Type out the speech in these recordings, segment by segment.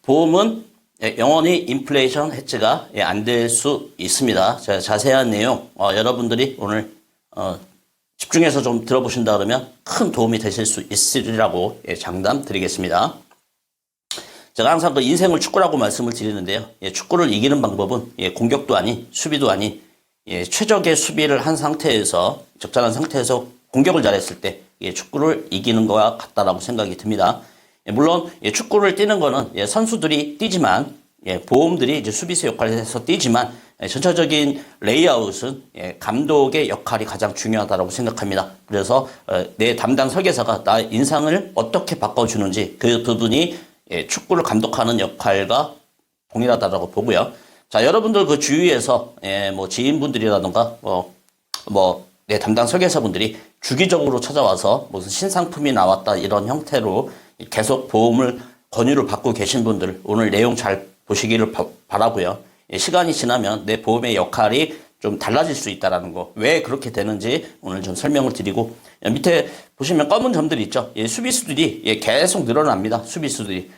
보험은 영원히 인플레이션 해지가 안 될 수 있습니다. 자세한 내용 여러분들이 오늘 집중해서 좀 들어보신다 그러면 큰 도움이 되실 수 있으리라고 장담 드리겠습니다. 제가 항상 그 인생을 축구라고 말씀을 드리는데요. 축구를 이기는 방법은 공격도 아닌 수비도 아닌 최적의 수비를 한 상태에서 적절한 상태에서 공격을 잘했을 때 축구를 이기는 것과 같다라고 생각이 듭니다. 물론 축구를 뛰는 거는 선수들이 뛰지만 보험들이 이제 수비수 역할을 해서 뛰지만 전체적인 레이아웃은 감독의 역할이 가장 중요하다고 생각합니다. 그래서 내 담당 설계사가 나의 인상을 어떻게 바꿔주는지 그 부분이 축구를 감독하는 역할과 동일하다고 보고요. 자, 여러분들 그 주위에서 뭐 지인분들이라던가 내 담당 설계사분들이 주기적으로 찾아와서 무슨 신상품이 나왔다 이런 형태로 계속 보험을 권유를 받고 계신 분들 오늘 내용 잘 보시기를 바라고요. 시간이 지나면 내 보험의 역할이 좀 달라질 수 있다는 거. 왜 그렇게 되는지 오늘 좀 설명을 드리고 밑에 보시면 검은 점들이 있죠. 수비수들이 계속 늘어납니다. 수비수들이.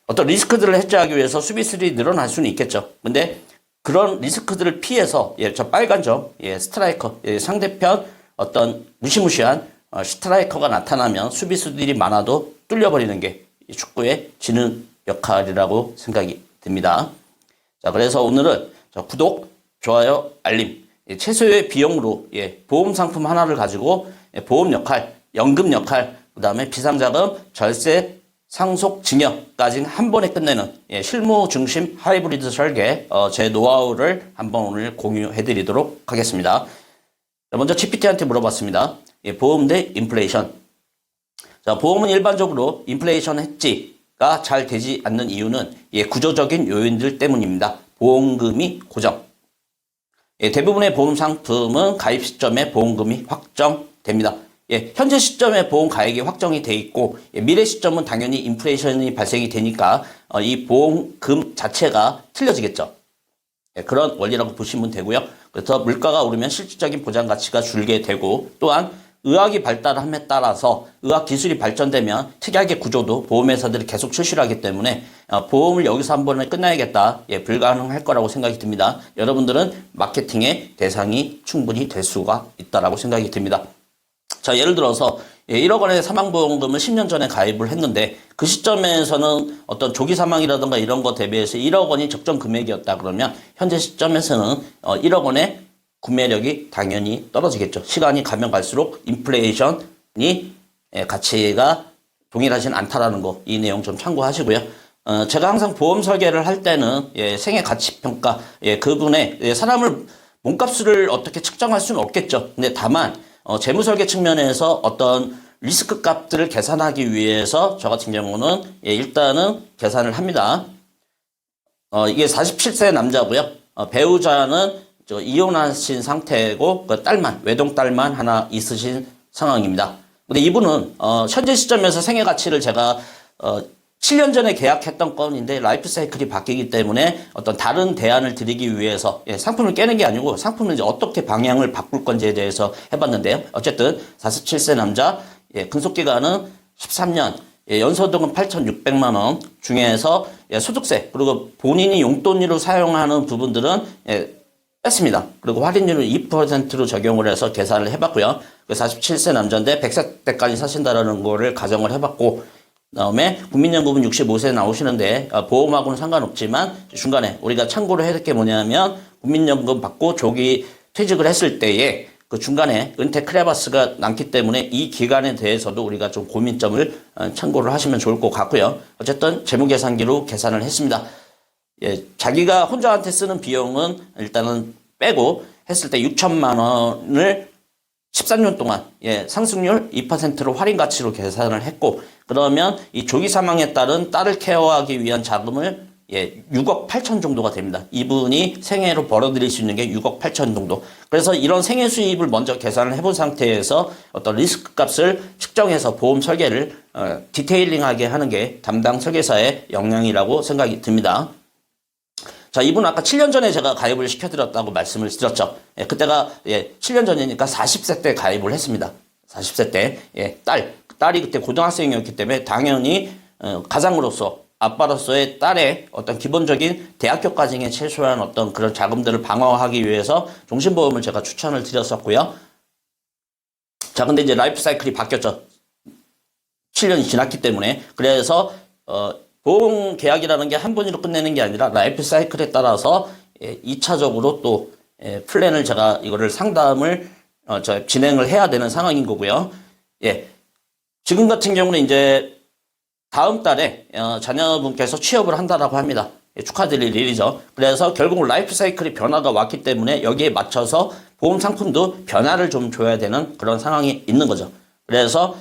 어떤 리스크들을 해소하기 위해서 수비수들이 늘어날 수는 있겠죠. 근데 그런 리스크들을 피해서 저 빨간 점, 스트라이커, 상대편 어떤 무시무시한 스트라이커가 나타나면 수비수들이 많아도 뚫려버리는 게 축구의 지는 역할이라고 생각이 듭니다. 자, 그래서 오늘은 구독, 좋아요, 알림, 최소의 비용으로 보험 상품 하나를 가지고 보험 역할, 연금 역할, 그 다음에 비상자금, 절세, 상속, 증여까지 한 번에 끝내는 실무 중심 하이브리드 설계 제 노하우를 한번 오늘 공유해 드리도록 하겠습니다. 먼저 GPT한테 물어봤습니다. 보험 대 인플레이션. 자, 보험은 일반적으로 인플레이션 해지가 잘 되지 않는 이유는 구조적인 요인들 때문입니다. 보험금이 고정. 대부분의 보험 상품은 가입 시점에 보험금이 확정됩니다. 현재 시점에 보험 가액이 확정이 돼 있고 미래 시점은 당연히 인플레이션이 발생이 되니까 이 보험금 자체가 틀려지겠죠. 그런 원리라고 보시면 되고요. 그래서 물가가 오르면 실질적인 보장 가치가 줄게 되고 또한 의학이 발달함에 따라서 의학 기술이 발전되면 특약의 구조도 보험회사들이 계속 출시를 하기 때문에 보험을 여기서 한 번에 끝나야겠다. 불가능할 거라고 생각이 듭니다. 여러분들은 마케팅의 대상이 충분히 될 수가 있다라고 생각이 듭니다. 자, 예를 들어서 1억 원의 사망보험금을 10년 전에 가입을 했는데 그 시점에서는 어떤 조기 사망이라든가 이런 거 대비해서 1억 원이 적정 금액이었다 그러면 현재 시점에서는 1억 원의 구매력이 당연히 떨어지겠죠. 시간이 가면 갈수록 인플레이션이 가치가 동일하진 않다라는 거, 이 내용 좀 참고하시고요. 제가 항상 보험 설계를 할 때는 생애 가치 평가, 그분의 사람을 몸값을 어떻게 측정할 수는 없겠죠. 근데 다만 재무 설계 측면에서 어떤 리스크 값들을 계산하기 위해서 저 같은 경우는 일단은 계산을 합니다. 이게 47세 남자고요. 배우자는 이혼하신 상태고 그 딸만 외동 딸만 하나 있으신 상황입니다. 근데 이분은 현재 시점에서 생애 가치를 제가 7년 전에 계약했던 건인데 라이프 사이클이 바뀌기 때문에 어떤 다른 대안을 드리기 위해서 상품을 깨는 게 아니고 상품을 이제 어떻게 방향을 바꿀 건지에 대해서 해봤는데요. 어쨌든 47세 남자 근속기간은 13년 연소득은 8,600만 원 중에서 소득세 그리고 본인이 용돈으로 사용하는 부분들은 뺐습니다. 그리고 할인율을 2%로 적용을 해서 계산을 해봤고요. 47세 남자인데 100세 때까지 사신다라는 거를 가정을 해봤고 그다음에 국민연금은 65세 나오시는데 보험하고는 상관없지만 중간에 우리가 참고를 해야 될 게 뭐냐면 국민연금 받고 조기 퇴직을 했을 때에 그 중간에 은퇴 크레바스가 남기 때문에 이 기간에 대해서도 우리가 좀 고민점을 참고를 하시면 좋을 것 같고요. 어쨌든 재무계산기로 계산을 했습니다. 자기가 혼자한테 쓰는 비용은 일단은 빼고 했을 때 6천만 원을 13년 동안 상승률 2%로 할인 가치로 계산을 했고 그러면 이 조기 사망에 따른 딸을 케어하기 위한 자금을 6억 8천 정도가 됩니다. 이분이 생애로 벌어들일 수 있는 게 6억 8천 정도. 그래서 이런 생애 수입을 먼저 계산을 해본 상태에서 어떤 리스크 값을 측정해서 보험 설계를 디테일링하게 하는 게 담당 설계사의 역량이라고 생각이 듭니다. 자, 이분 아까 7년 전에 제가 가입을 시켜드렸다고 말씀을 드렸죠. 그때가 7년 전이니까 40세 때 가입을 했습니다. 40세 때 딸이 그때 고등학생이었기 때문에 당연히 가장으로서 아빠로서의 딸의 어떤 기본적인 대학교까지의 최소한 어떤 그런 자금들을 방어하기 위해서 종신보험을 제가 추천을 드렸었고요. 자, 근데 이제 라이프 사이클이 바뀌었죠. 7년이 지났기 때문에. 그래서 보험 계약이라는 게 한 번으로 끝내는 게 아니라 라이프 사이클에 따라서 2차적으로 또 플랜을 제가 이거를 상담을 진행을 해야 되는 상황인 거고요. 예. 지금 같은 경우는 이제 다음 달에 자녀분께서 취업을 한다라고 합니다. 예, 축하드릴 일이죠. 그래서 결국 라이프 사이클이 변화가 왔기 때문에 여기에 맞춰서 보험 상품도 변화를 좀 줘야 되는 그런 상황이 있는 거죠. 그래서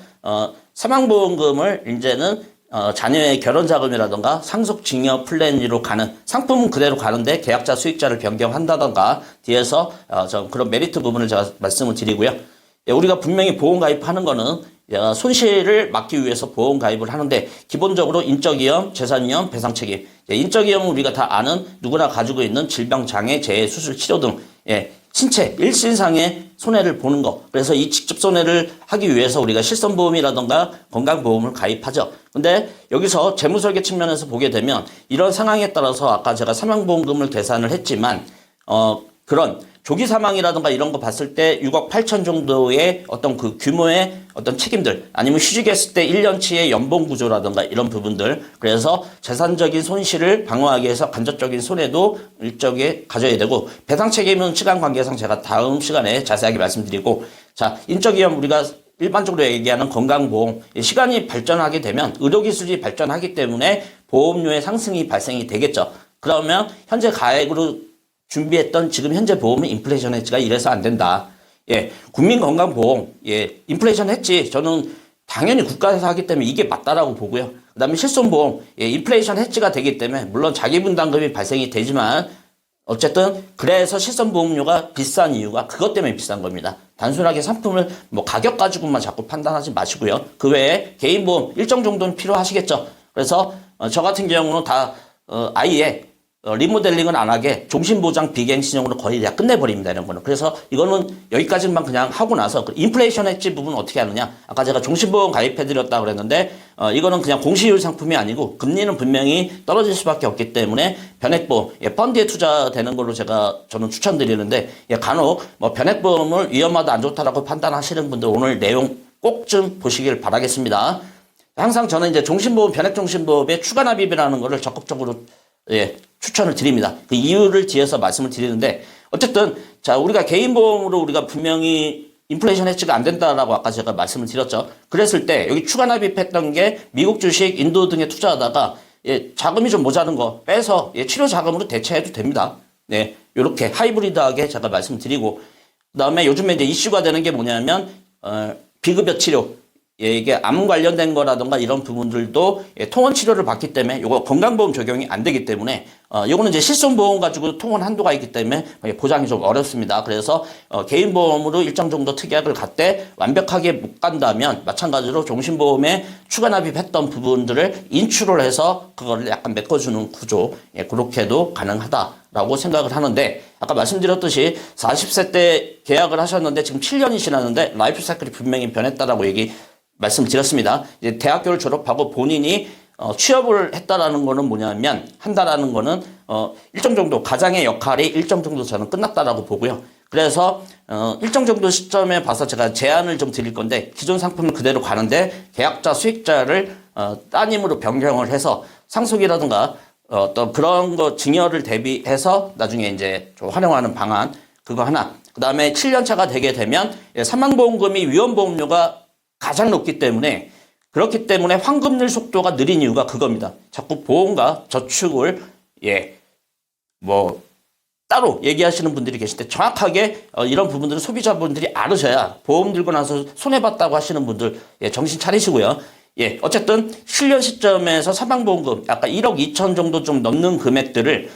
사망보험금을 이제는 자녀의 결혼자금이라던가 상속증여 플랜으로 가는 상품은 그대로 가는데 계약자 수익자를 변경한다던가 뒤에서 좀 그런 메리트 부분을 제가 말씀을 드리고요. 예, 우리가 분명히 보험 가입하는 거는 손실을 막기 위해서 보험 가입을 하는데 기본적으로 인적위험, 재산위험, 배상책임. 인적위험은 우리가 다 아는 누구나 가지고 있는 질병, 장애, 재해, 수술, 치료 등 신체, 일신상의 손해를 보는 거. 그래서 이 직접 손해를 하기 위해서 우리가 실손보험이라던가 건강보험을 가입하죠. 근데 여기서 재무설계 측면에서 보게 되면 이런 상황에 따라서 아까 제가 사망보험금을 계산을 했지만 그런 조기 사망이라든가 이런 거 봤을 때 6억 8천 정도의 어떤 그 규모의 어떤 책임들 아니면 휴직했을 때 1년치의 연봉 구조라든가 이런 부분들 그래서 재산적인 손실을 방어하기 위해서 간접적인 손해도 일정에 가져야 되고 배상 책임은 시간 관계상 제가 다음 시간에 자세하게 말씀드리고 자 인적위험 우리가 일반적으로 얘기하는 건강보험 시간이 발전하게 되면 의료기술이 발전하기 때문에 보험료의 상승이 발생이 되겠죠. 그러면 현재 가액으로 준비했던 지금 현재 보험은 인플레이션 해지가 이래서 안 된다. 예, 국민건강보험, 인플레이션 해지 저는 당연히 국가에서 하기 때문에 이게 맞다라고 보고요. 그 다음에 실손보험, 인플레이션 해지가 되기 때문에 물론 자기분담금이 발생이 되지만 어쨌든 그래서 실손보험료가 비싼 이유가 그것 때문에 비싼 겁니다. 단순하게 상품을 뭐 가격 가지고만 자꾸 판단하지 마시고요. 그 외에 개인보험 일정 정도는 필요하시겠죠. 그래서 저 같은 경우는 다 아예 리모델링은 안 하게 종신보장 비갱신형으로 거의 다 끝내버립니다. 이런 거는. 그래서 이거는 여기까지만 그냥 하고 나서 인플레이션 해지 부분은 어떻게 하느냐. 아까 제가 종신보험 가입해드렸다고 그랬는데 이거는 그냥 공시율 상품이 아니고 금리는 분명히 떨어질 수밖에 없기 때문에 변액보험, 펀드에 투자되는 걸로 저는 추천드리는데 간혹 뭐 변액보험을 위험하다 안 좋다라고 판단하시는 분들 오늘 내용 꼭 좀 보시길 바라겠습니다. 항상 저는 이제 종신보험, 변액종신보험의 추가납입이라는 거를 적극적으로 추천을 드립니다. 그 이유를 뒤에서 말씀을 드리는데 어쨌든 자 우리가 개인보험으로 우리가 분명히 인플레이션 해지가 안 된다라고 아까 제가 말씀을 드렸죠. 그랬을 때 여기 추가 납입했던 게 미국 주식, 인도 등에 투자하다가 자금이 좀 모자른 거 빼서 치료 자금으로 대체해도 됩니다. 네, 이렇게 하이브리드하게 제가 말씀드리고 그다음에 요즘에 이제 이슈가 되는 게 뭐냐면 비급여 치료. 이게 암 관련된 거라던가 이런 부분들도 통원 치료를 받기 때문에 이거 건강보험 적용이 안 되기 때문에 이거는 이제 실손보험 가지고 통원 한도가 있기 때문에 보장이 좀 어렵습니다. 그래서 개인보험으로 일정 정도 특약을 갖되 완벽하게 못 간다면 마찬가지로 종신보험에 추가 납입했던 부분들을 인출을 해서 그거를 약간 메꿔주는 구조 그렇게도 가능하다라고 생각을 하는데 아까 말씀드렸듯이 40세 때 계약을 하셨는데 지금 7년이 지났는데 라이프 사이클이 분명히 변했다라고 말씀드렸습니다. 이제 대학교를 졸업하고 본인이 취업을 했다라는 거는 뭐냐면 한다라는 거는 일정 정도 가장의 역할이 일정 정도 저는 끝났다라고 보고요. 그래서 일정 정도 시점에 봐서 제가 제안을 좀 드릴 건데 기존 상품은 그대로 가는데 계약자 수익자를 따님으로 변경을 해서 상속이라든가 어떤 그런 거 증여를 대비해서 나중에 이제 좀 활용하는 방안 그거 하나. 그다음에 7년차가 되게 되면 사망보험금이 위험보험료가 가장 높기 때문에 그렇기 때문에 환급률 속도가 느린 이유가 그겁니다. 자꾸 보험과 저축을 따로 얘기하시는 분들이 계신데 정확하게 이런 부분들은 소비자분들이 알으셔야 보험 들고 나서 손해봤다고 하시는 분들 정신 차리시고요. 어쨌든 실년 시점에서 사망보험금 아까 1억 2천 정도 좀 넘는 금액들을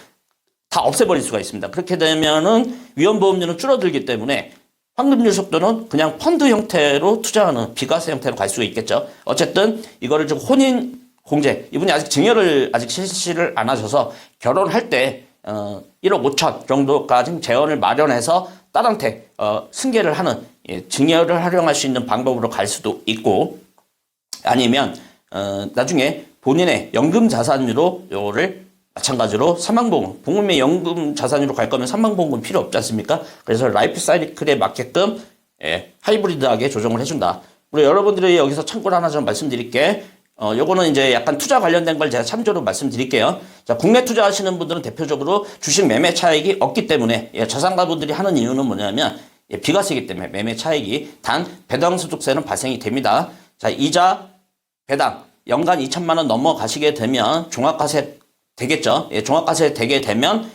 다 없애버릴 수가 있습니다. 그렇게 되면은 위험보험료는 줄어들기 때문에 환급률 속도는 그냥 펀드 형태로 투자하는 비과세 형태로 갈 수가 있겠죠. 어쨌든 이거를 좀 혼인 공제 이분이 아직 증여를 아직 실시를 안 하셔서 결혼할 때 1억 5천 정도까지 재원을 마련해서 딸한테 승계를 하는 증여를 활용할 수 있는 방법으로 갈 수도 있고 아니면 나중에 본인의 연금 자산으로 요거를 마찬가지로 사망보험, 보험의 연금 자산으로 갈 거면 사망보험은 필요 없지 않습니까? 그래서 라이프 사이클에 맞게끔 하이브리드하게 조정을 해준다. 그리고 여러분들이 여기서 참고를 하나 좀 말씀드릴게. 요거는 이제 약간 투자 관련된 걸 제가 참조로 말씀드릴게요. 자, 국내 투자하시는 분들은 대표적으로 주식 매매 차익이 없기 때문에 자산가분들이 하는 이유는 뭐냐면 비과세이기 때문에 매매 차익이 단 배당소득세는 발생이 됩니다. 자, 이자 배당 연간 2천만 원 넘어가시게 되면 종합과세 되겠죠. 종합과세 되게 되면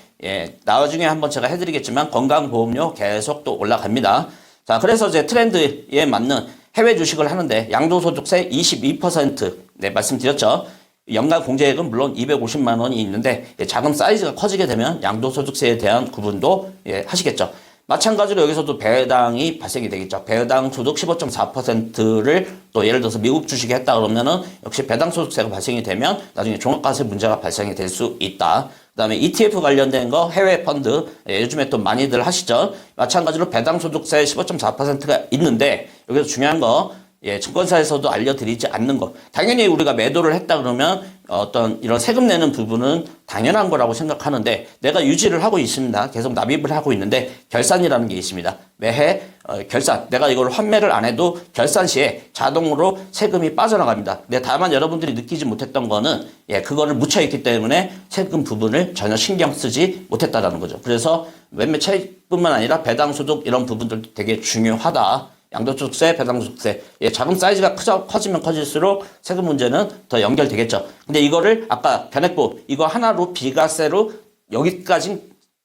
나중에 한번 제가 해드리겠지만 건강보험료 계속 또 올라갑니다. 자, 그래서 제 트렌드에 맞는 해외 주식을 하는데 양도소득세 22% 말씀드렸죠. 연간 공제액은 물론 250만 원이 있는데 자금 사이즈가 커지게 되면 양도소득세에 대한 구분도 하시겠죠. 마찬가지로 여기서도 배당이 발생이 되겠죠. 배당 소득 15.4%를 또 예를 들어서 미국 주식에 했다 그러면은 역시 배당 소득세가 발생이 되면 나중에 종합과세 문제가 발생이 될 수 있다. 그 다음에 ETF 관련된 거 해외 펀드 요즘에 또 많이들 하시죠. 마찬가지로 배당 소득세 15.4%가 있는데 여기서 중요한 거 증권사에서도 알려드리지 않는 거. 당연히 우리가 매도를 했다 그러면 어떤 이런 세금 내는 부분은 당연한 거라고 생각하는데 내가 유지를 하고 있습니다. 계속 납입을 하고 있는데 결산이라는 게 있습니다. 매해 결산, 내가 이걸 환매를 안 해도 결산 시에 자동으로 세금이 빠져나갑니다. 근데 다만 여러분들이 느끼지 못했던 거는 그거를 묻혀있기 때문에 세금 부분을 전혀 신경 쓰지 못했다라는 거죠. 그래서 매매 차익뿐만 아니라 배당소득 이런 부분들도 되게 중요하다. 양도소득세, 배당소득세. 자금 사이즈가 커지면 커질수록 세금 문제는 더 연결되겠죠. 근데 이거를 아까 변액보 이거 하나로 비과세로 여기까지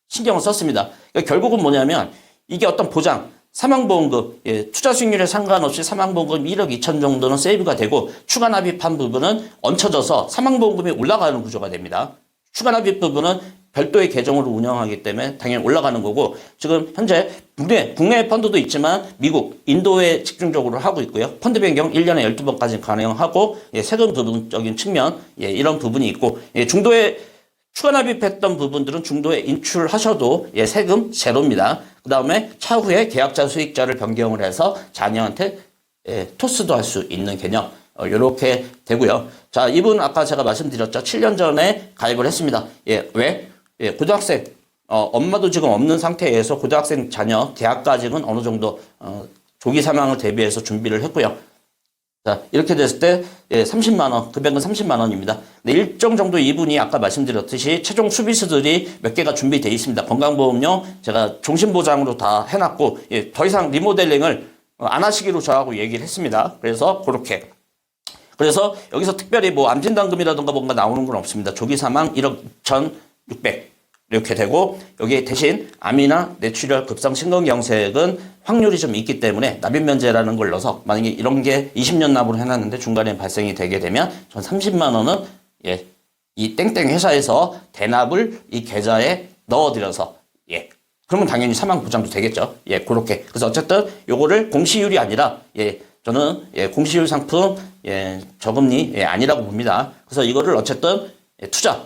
신경을 썼습니다. 그러니까 결국은 뭐냐면 이게 어떤 보장, 사망보험금, 투자 수익률에 상관없이 사망보험금 1억 2천 정도는 세이브가 되고 추가 납입한 부분은 얹혀져서 사망보험금이 올라가는 구조가 됩니다. 추가 납입 부분은 별도의 계정으로 운영하기 때문에 당연히 올라가는 거고 지금 현재 국내 펀드도 있지만 미국, 인도에 집중적으로 하고 있고요. 펀드 변경 1년에 12번까지 가능하고 세금 부분적인 측면 이런 부분이 있고 중도에 추가 납입했던 부분들은 중도에 인출하셔도 세금 제로입니다. 그 다음에 차후에 계약자 수익자를 변경을 해서 자녀한테 토스도 할 수 있는 개념 이렇게 되고요. 자, 이분 아까 제가 말씀드렸죠. 7년 전에 가입을 했습니다. 왜? 고등학생 엄마도 지금 없는 상태에서 고등학생 자녀 대학까지는 어느 정도 조기 사망을 대비해서 준비를 했고요. 자, 이렇게 됐을 때 30만 원, 금액은 30만 원입니다. 근데 일정 정도 이분이 아까 말씀드렸듯이 최종 수비수들이 몇 개가 준비되어 있습니다. 건강보험료 제가 종신보장으로 다 해놨고 더 이상 리모델링을 안 하시기로 저하고 얘기를 했습니다. 그래서 그렇게 그래서 여기서 특별히 뭐 암진단금이라든가 뭔가 나오는 건 없습니다. 조기 사망 1억 1,600 이렇게 되고 여기에 대신 암이나 뇌출혈 급성 심근경색은 확률이 좀 있기 때문에 납입 면제라는 걸 넣어서 만약에 이런 게 20년 납으로 해놨는데 중간에 발생이 되게 되면 전 30만 원은 이 땡땡 회사에서 대납을 이 계좌에 넣어드려서 그러면 당연히 사망 보장도 되겠죠. 그렇게 그래서 어쨌든 요거를 공시율이 아니라 저는 공시율 상품 저금리 아니라고 봅니다. 그래서 이거를 어쨌든 투자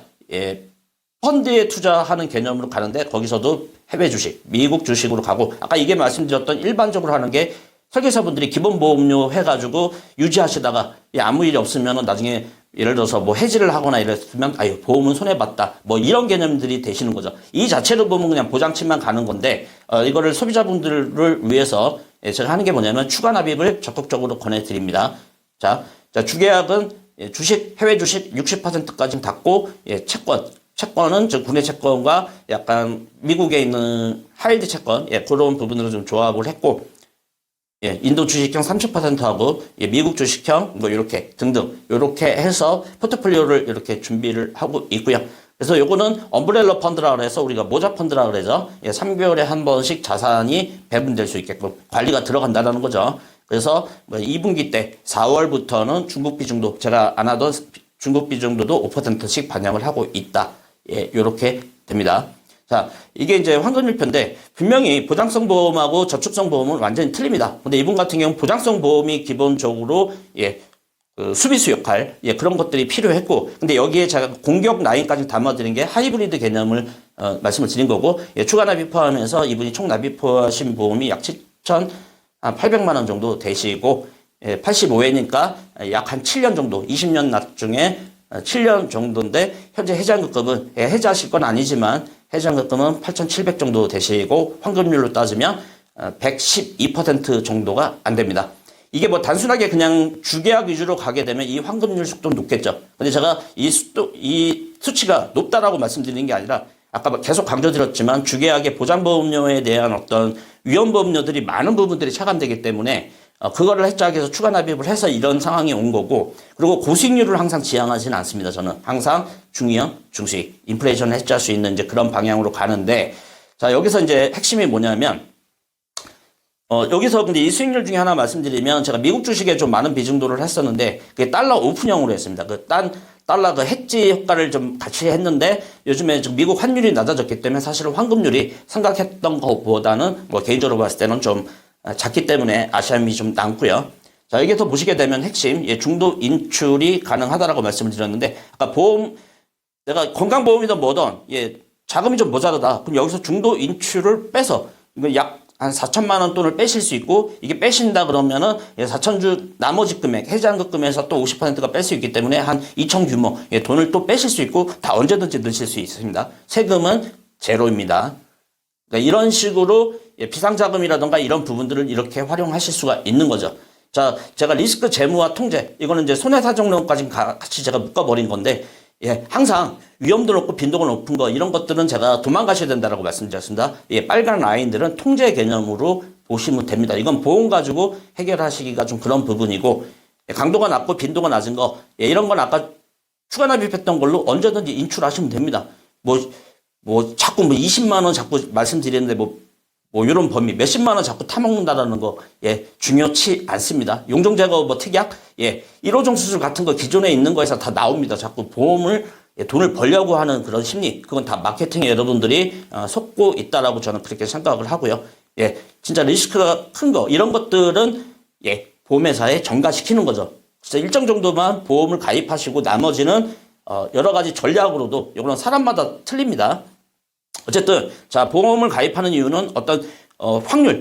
펀드에 투자하는 개념으로 가는데 거기서도 해외 주식, 미국 주식으로 가고 아까 이게 말씀드렸던 일반적으로 하는 게 설계사분들이 기본보험료 해가지고 유지하시다가 아무 일이 없으면 나중에 예를 들어서 뭐 해지를 하거나 이랬으면 아유 보험은 손해봤다 뭐 이런 개념들이 되시는 거죠. 이 자체로 보면 그냥 보장치만 가는 건데 이거를 소비자분들을 위해서 제가 하는 게 뭐냐면 추가 납입을 적극적으로 권해드립니다. 자 주계약은 주식 해외 주식 60%까지 닫고 채권은 즉 국내 채권과 약간 미국에 있는 하이드 채권 그런 부분으로 좀 조합을 했고 인도 주식형 30%하고 미국 주식형 뭐 이렇게 등등 이렇게 해서 포트폴리오를 이렇게 준비를 하고 있고요. 그래서 요거는 엄브렐러 펀드라 그래서 우리가 모자 펀드라 그래서 3개월에 한 번씩 자산이 배분될 수 있게끔 관리가 들어간다는 거죠. 그래서 2분기 때 4월부터는 중국 비중도 제가 안 하던 중국 비중도도 5%씩 반영을 하고 있다. 요렇게 됩니다. 자, 이게 이제 황금일표인데 분명히 보장성 보험하고 저축성 보험은 완전히 틀립니다. 근데 이분 같은 경우는 보장성 보험이 기본적으로 그 수비수 역할 그런 것들이 필요했고 근데 여기에 제가 공격 라인까지 담아드린 게 하이브리드 개념을 말씀을 드린 거고 추가 납입 포함해서 이분이 총 납입하신 보험이 약 7,800만 원 정도 되시고 85회니까 약 한 7년 정도 20년 납 중에 7년 정도인데 현재 해지환급금은 해지하실 건 아니지만 해지환급금은 8,700 정도 되시고 환급률로 따지면 112% 정도가 안 됩니다. 이게 뭐 단순하게 그냥 주계약 위주로 가게 되면 이 환급률 속도는 높겠죠. 근데 제가 이 수치가 높다라고 말씀드리는 게 아니라 아까 계속 강조드렸지만 주계약의 보장보험료에 대한 어떤 위험보험료들이 많은 부분들이 차감되기 때문에 그거를 해지하기 추가 납입을 해서 이런 상황이 온 거고, 그리고 고수익률을 항상 지향하지는 않습니다. 저는 항상 중위험, 중수익, 인플레이션을 해지할 수 있는 이제 그런 방향으로 가는데, 자, 여기서 이제 핵심이 뭐냐면, 여기서 근데 이 수익률 중에 하나 말씀드리면, 제가 미국 주식에 좀 많은 비중도를 했었는데, 그게 달러 오픈형으로 했습니다. 달러 그 해지 효과를 좀 같이 했는데, 요즘에 지금 미국 환율이 낮아졌기 때문에 사실은 환급률이 생각했던 것보다는 뭐 개인적으로 봤을 때는 좀 작기 때문에 아쉬움이 좀 남고요. 자, 여기서 보시게 되면 핵심, 중도 인출이 가능하다라고 말씀을 드렸는데, 아까 내가 건강보험이든 뭐든, 자금이 좀 모자라다. 그럼 여기서 중도 인출을 빼서, 이거 약 한 4천만 원 돈을 빼실 수 있고, 이게 빼신다 그러면은 4천주 나머지 금액, 해지환급금에서 또 50%가 뺄 수 있기 때문에 한 2천 규모 돈을 또 빼실 수 있고, 다 언제든지 넣으실 수 있습니다. 세금은 제로입니다. 그러니까 이런 식으로 비상자금이라던가 이런 부분들을 이렇게 활용하실 수가 있는 거죠. 자, 제가 리스크 재무와 통제, 이거는 이제 손해사정론까지 같이 제가 묶어버린 건데, 항상 위험도 높고 빈도가 높은 거, 이런 것들은 제가 도망가셔야 된다라고 말씀드렸습니다. 빨간 라인들은 통제 개념으로 보시면 됩니다. 이건 보험 가지고 해결하시기가 좀 그런 부분이고, 강도가 낮고 빈도가 낮은 거, 이런 건 아까 추가 납입했던 걸로 언제든지 인출하시면 됩니다. 자꾸 20만 원 자꾸 말씀드리는데 이런 범위, 몇십만 원 자꾸 타먹는다라는 거, 중요치 않습니다. 용종제거 특약, 1호종 수술 같은 거 기존에 있는 거에서 다 나옵니다. 자꾸 보험을, 돈을 벌려고 하는 그런 심리, 그건 다 마케팅에 여러분들이 속고 있다라고 저는 그렇게 생각을 하고요. 진짜 리스크가 큰 거, 이런 것들은, 보험회사에 전가시키는 거죠. 그래서 일정 정도만 보험을 가입하시고 나머지는, 여러 가지 전략으로도, 이거는 사람마다 틀립니다. 어쨌든, 자, 보험을 가입하는 이유는 어떤,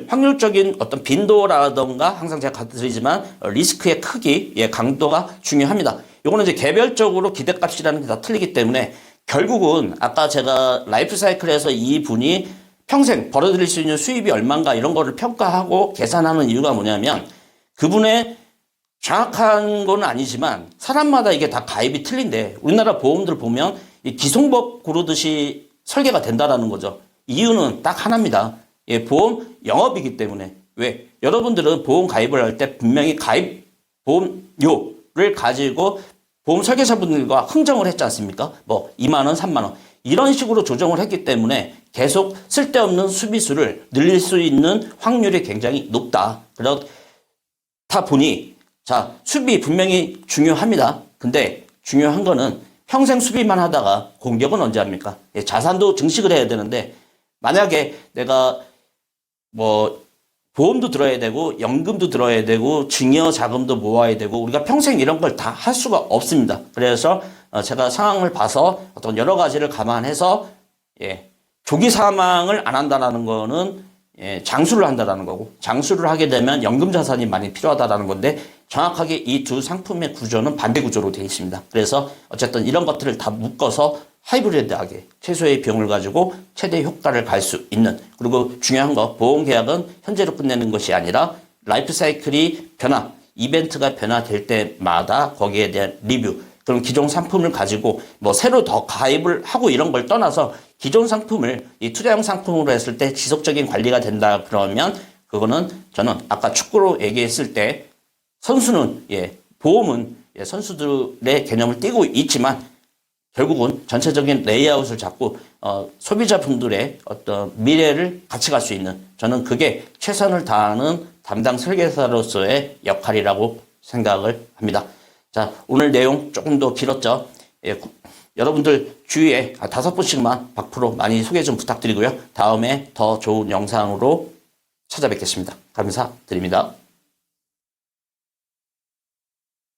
확률적인 어떤 빈도라던가 항상 제가 드리지만 리스크의 크기, 강도가 중요합니다. 요거는 이제 개별적으로 기대값이라는 게 다 틀리기 때문에 결국은 아까 제가 라이프 사이클에서 이 분이 평생 벌어들일 수 있는 수입이 얼마인가 이런 거를 평가하고 계산하는 이유가 뭐냐면 그분의 정확한 건 아니지만 사람마다 이게 다 가입이 틀린데 우리나라 보험들 보면 이 기송법 고르듯이 설계가 된다라는 거죠. 이유는 딱 하나입니다. 보험 영업이기 때문에. 왜? 여러분들은 보험 가입을 할 때 분명히 가입 보험료를 가지고 보험 설계사분들과 흥정을 했지 않습니까? 2만 원, 3만 원. 이런 식으로 조정을 했기 때문에 계속 쓸데없는 수비수를 늘릴 수 있는 확률이 굉장히 높다. 그렇다 보니, 자, 수비 분명히 중요합니다. 근데 중요한 거는 평생 수비만 하다가 공격은 언제 합니까? 자산도 증식을 해야 되는데 만약에 내가 보험도 들어야 되고 연금도 들어야 되고 증여 자금도 모아야 되고 우리가 평생 이런 걸 다 할 수가 없습니다. 그래서 제가 상황을 봐서 어떤 여러 가지를 감안해서 조기 사망을 안 한다라는 거는 장수를 한다라는 거고 장수를 하게 되면 연금 자산이 많이 필요하다라는 건데 정확하게 이 두 상품의 구조는 반대 구조로 되어 있습니다. 그래서 어쨌든 이런 것들을 다 묶어서 하이브리드하게 최소의 비용을 가지고 최대 효과를 갈 수 있는, 그리고 중요한 거 보험계약은 현재로 끝내는 것이 아니라 라이프 사이클이 변화, 이벤트가 변화될 때마다 거기에 대한 리뷰, 그럼 기존 상품을 가지고 새로 더 가입을 하고 이런 걸 떠나서 기존 상품을 이 투자형 상품으로 했을 때 지속적인 관리가 된다 그러면 그거는 저는 아까 축구로 얘기했을 때 선수는 보험은 선수들의 개념을 띄고 있지만 결국은 전체적인 레이아웃을 잡고 소비자분들의 어떤 미래를 같이 갈 수 있는, 저는 그게 최선을 다하는 담당 설계사로서의 역할이라고 생각을 합니다. 자, 오늘 내용 조금 더 길었죠. 여러분들 주위에 5분씩만 박프로 많이 소개 좀 부탁드리고요. 다음에 더 좋은 영상으로 찾아뵙겠습니다. 감사드립니다.